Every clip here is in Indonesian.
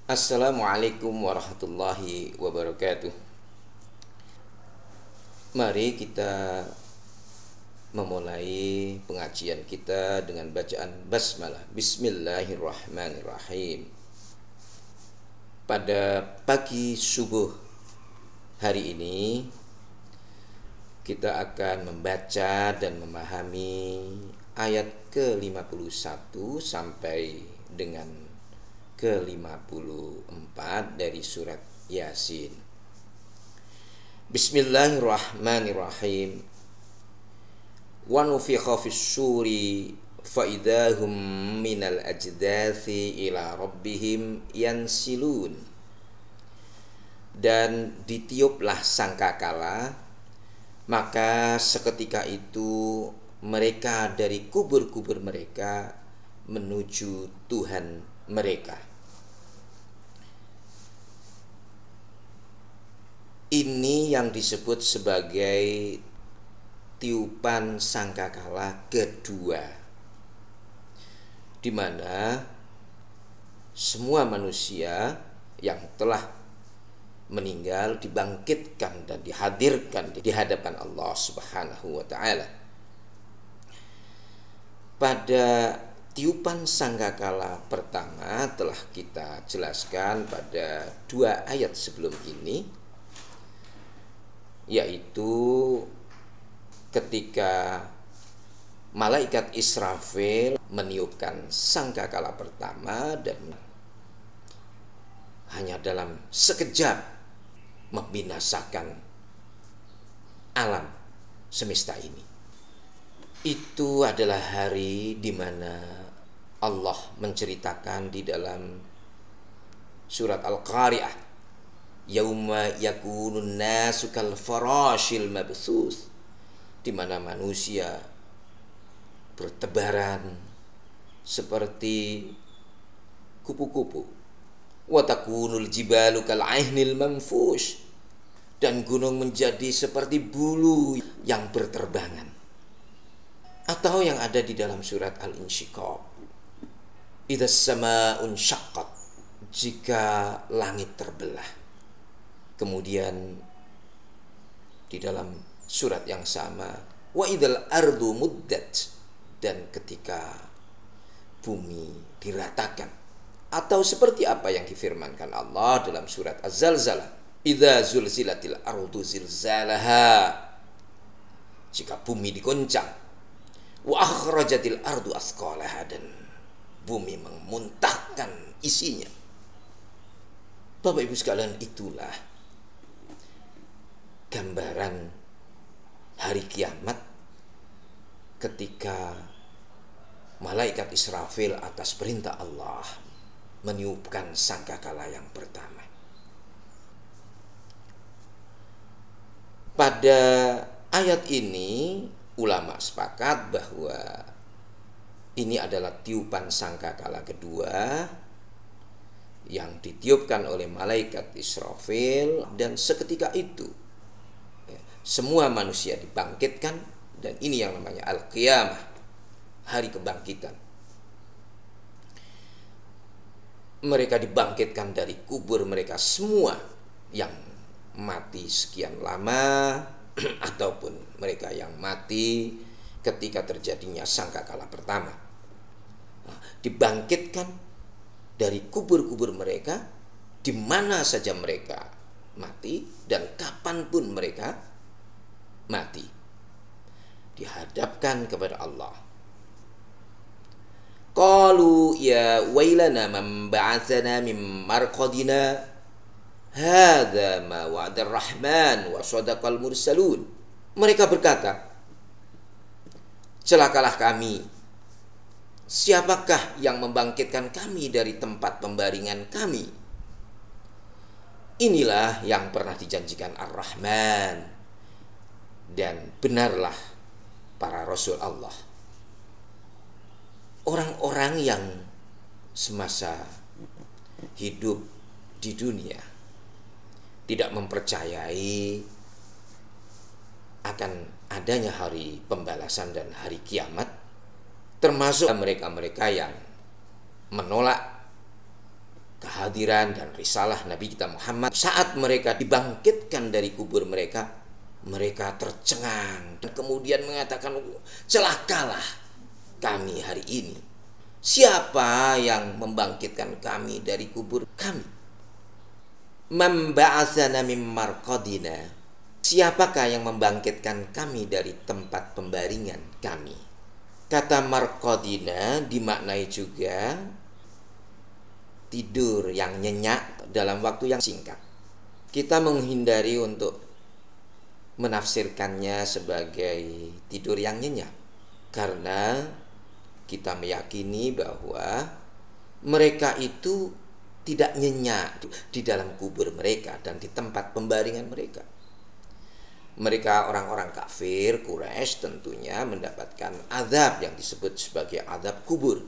Assalamualaikum warahmatullahi wabarakatuh. Mari kita memulai pengajian kita dengan bacaan basmalah. Bismillahirrahmanirrahim. Pada pagi subuh hari ini kita akan membaca dan memahami ayat ke-51 sampai dengan ke-54 dari surat Yasin. Bismillahirrahmanirrahim. Wa nufikha fis-suri fa idahum minal ajdathi ila rabbihim yansilun. Dan ditiuplah sangkakala, maka seketika itu mereka dari kubur-kubur mereka menuju Tuhan mereka. Ini yang disebut sebagai tiupan sangkakala kedua, di mana semua manusia yang telah meninggal dibangkitkan dan dihadirkan di hadapan Allah Subhanahu wa taala. Pada tiupan sangkakala pertama telah kita jelaskan pada 2 ayat sebelum ini, yaitu ketika malaikat Israfil meniupkan sangkakala pertama dan hanya dalam sekejap membinasakan alam semesta ini. Itu adalah hari di mana Allah menceritakan di dalam surat Al-Qari'ah, yauma yakunun nasu kal farashil mabthus, di mana manusia bertebaran seperti kupu-kupu. Wa takunul jibalu kal aihnil manfush, dan gunung menjadi seperti bulu yang berterbangan. Atau yang ada di dalam surat Al-Insyiqaq, idza samaa'un syaqqat, jika langit terbelah. Kemudian di dalam surat yang sama, wa idzal ardu muddat, dan ketika bumi diratakan. Atau seperti apa yang difirmankan Allah dalam surat Az-Zalzalah, idza zulzilatil ardu zilzalaha, jika bumi diguncang, wa akhrajatil ardu asqalaha, dan bumi memuntahkan isinya. Bapak Ibu sekalian, itulah gambaran hari kiamat ketika malaikat Israfil atas perintah Allah meniupkan sangkakala yang pertama. Pada ayat ini ulama sepakat bahwa ini adalah tiupan sangkakala kedua yang ditiupkan oleh malaikat Israfil, dan seketika itu semua manusia dibangkitkan, dan ini yang namanya Al-Qiyamah, hari kebangkitan. Mereka dibangkitkan dari kubur mereka semua yang mati sekian lama ataupun mereka yang mati ketika terjadinya sangkakala pertama. Dibangkitkan dari kubur-kubur mereka di mana saja mereka mati dan kapanpun mereka mati, dihadapkan kepada Allah. Qalu ya wailana man ba'atsana min marqadina hadza ma wa'ada ar-rahman wa sadaqal mursalun. Mereka berkata, celakalah kami, siapakah yang membangkitkan kami dari tempat pembaringan kami? Inilah yang pernah dijanjikan Ar-Rahman, dan benarlah para rasul Allah. Orang-orang yang semasa hidup di dunia tidak mempercayai akan adanya hari pembalasan dan hari kiamat, termasuk mereka-mereka yang menolak kehadiran dan risalah Nabi kita Muhammad. Saat mereka dibangkitkan dari kubur mereka, mereka tercengang dan kemudian mengatakan, celakalah kami hari ini. Siapa yang membangkitkan kami dari kubur kami? Man ba'atsana mim marqadina. Siapakah yang membangkitkan kami dari tempat pembaringan kami? Kata marqadina dimaknai juga tidur yang nyenyak dalam waktu yang singkat. Kita menghindari untuk menafsirkannya sebagai tidur yang nyenyak, karena kita meyakini bahwa mereka itu tidak nyenyak di dalam kubur mereka dan di tempat pembaringan mereka. Mereka orang-orang kafir Quraisy tentunya mendapatkan azab yang disebut sebagai azab kubur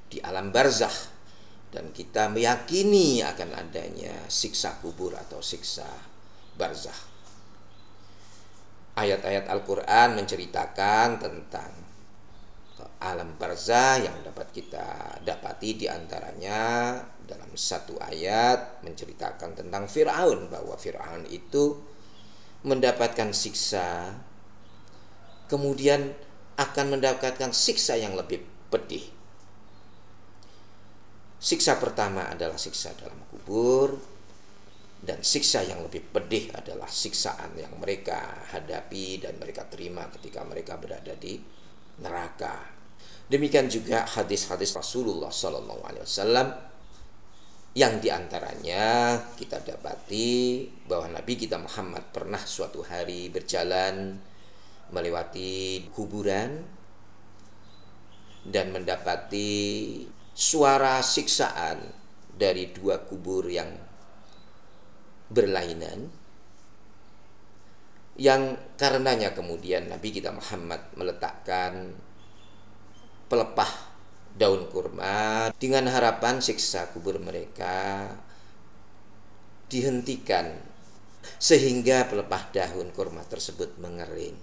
di alam barzakh, dan kita meyakini akan adanya siksa kubur atau siksa barzakh. Ayat-ayat Al-Quran menceritakan tentang alam barzakh yang dapat kita dapati, diantaranya dalam satu ayat menceritakan tentang Fir'aun, bahwa Fir'aun itu mendapatkan siksa, kemudian akan mendapatkan siksa yang lebih pedih. Siksa pertama adalah siksa dalam kubur, dan siksa yang lebih pedih adalah siksaan yang mereka hadapi dan mereka terima ketika mereka berada di neraka. Demikian juga hadis-hadis Rasulullah SAW yang diantaranya kita dapati bahwa Nabi kita Muhammad pernah suatu hari berjalan melewati kuburan dan mendapati suara siksaan dari dua kubur yang berlainan, yang karenanya kemudian Nabi kita Muhammad meletakkan pelepah daun kurma dengan harapan siksa kubur mereka dihentikan sehingga pelepah daun kurma tersebut mengering.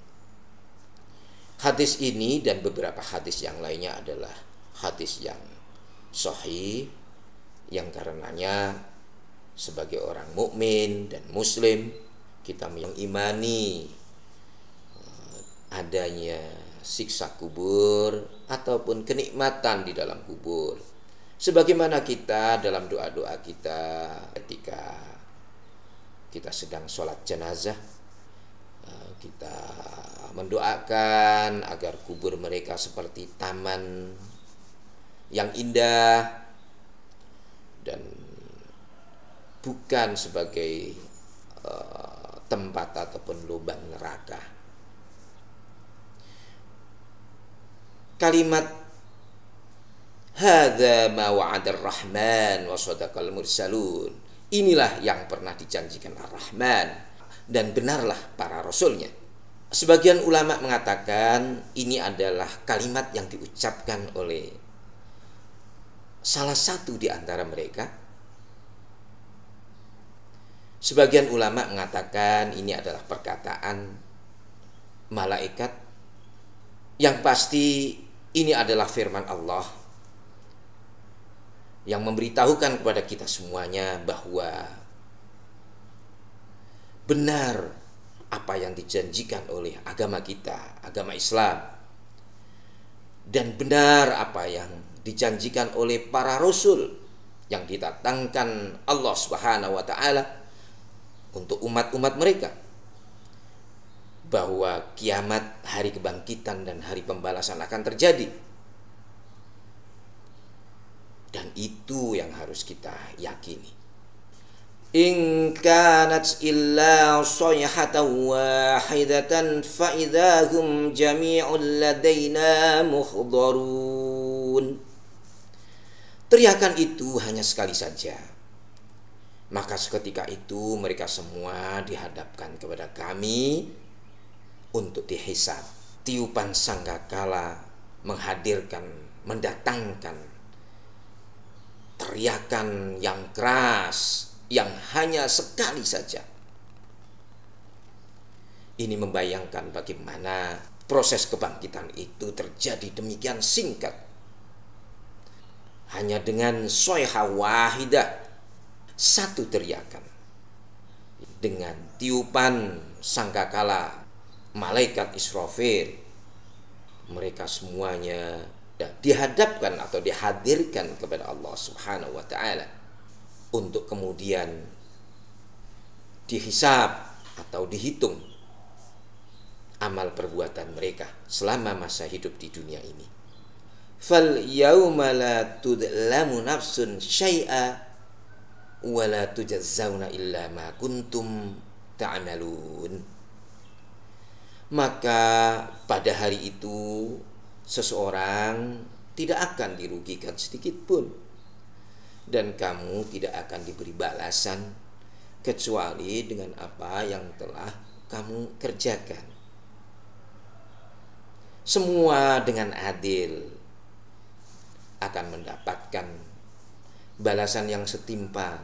Hadis ini dan beberapa hadis yang lainnya adalah hadis yang sahih, yang karenanya sebagai orang mukmin dan muslim kita mengimani adanya siksa kubur ataupun kenikmatan di dalam kubur, sebagaimana kita dalam doa-doa kita ketika kita sedang sholat jenazah, kita mendoakan agar kubur mereka seperti taman yang indah dan bukan sebagai tempat ataupun lubang neraka. Kalimat hadza ma wa'adar rahman wa shadaqal mursalun, inilah yang pernah dijanjikan Ar-Rahman dan benarlah para rasulnya. Sebagian ulama mengatakan ini adalah kalimat yang diucapkan oleh salah satu di antara mereka. Sebagian ulama mengatakan ini adalah perkataan malaikat. Yang pasti ini adalah firman Allah yang memberitahukan kepada kita semuanya bahwa benar apa yang dijanjikan oleh agama kita, agama Islam, dan benar apa yang dijanjikan oleh para rasul yang didatangkan Allah Subhanahu wa taala untuk umat-umat mereka, bahwa kiamat, hari kebangkitan dan hari pembalasan akan terjadi. Dan itu yang harus kita yakini. In kanat illa sayhatan wahidatan fa idahum jami'un ladaina muhdharun. Teriakan itu hanya sekali saja, maka seketika itu mereka semua dihadapkan kepada kami untuk dihisab. Tiupan sangkakala menghadirkan, mendatangkan teriakan yang keras yang hanya sekali saja. Ini membayangkan bagaimana proses kebangkitan itu terjadi demikian singkat. hanya dengan soyha wahidah, satu teriakan, dengan tiupan sangkakala malaikat Israfil, mereka semuanya dihadapkan atau dihadirkan kepada Allah Subhanahu wa taala untuk kemudian dihisab atau dihitung amal perbuatan mereka selama masa hidup di dunia ini. Fal yauma la tudlamu nafsun syai'a wa la tujazzauna illa ma kuntum ta'malun. Maka pada hari itu seseorang tidak akan dirugikan sedikit pun, dan kamu tidak akan diberi balasan kecuali dengan apa yang telah kamu kerjakan. Semua dengan adil akan mendapatkan balasan yang setimpang.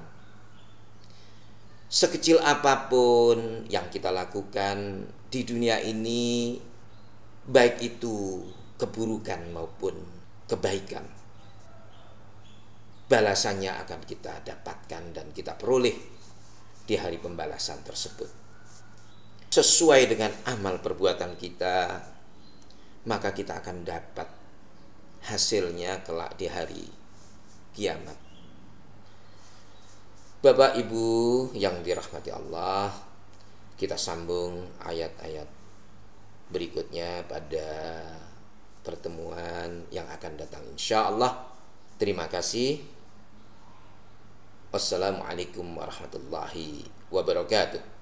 Sekecil apapun yang kita lakukan di dunia ini, baik itu keburukan maupun kebaikan, balasannya akan kita dapatkan dan kita peroleh di hari pembalasan tersebut. Sesuai dengan amal perbuatan kita, maka kita akan dapat hasilnya kelak di hari kiamat. Bapak Ibu yang dirahmati Allah, kita sambung ayat-ayat berikutnya pada pertemuan yang akan datang insya Allah. Terima kasih. Wassalamualaikum warahmatullahi wabarakatuh.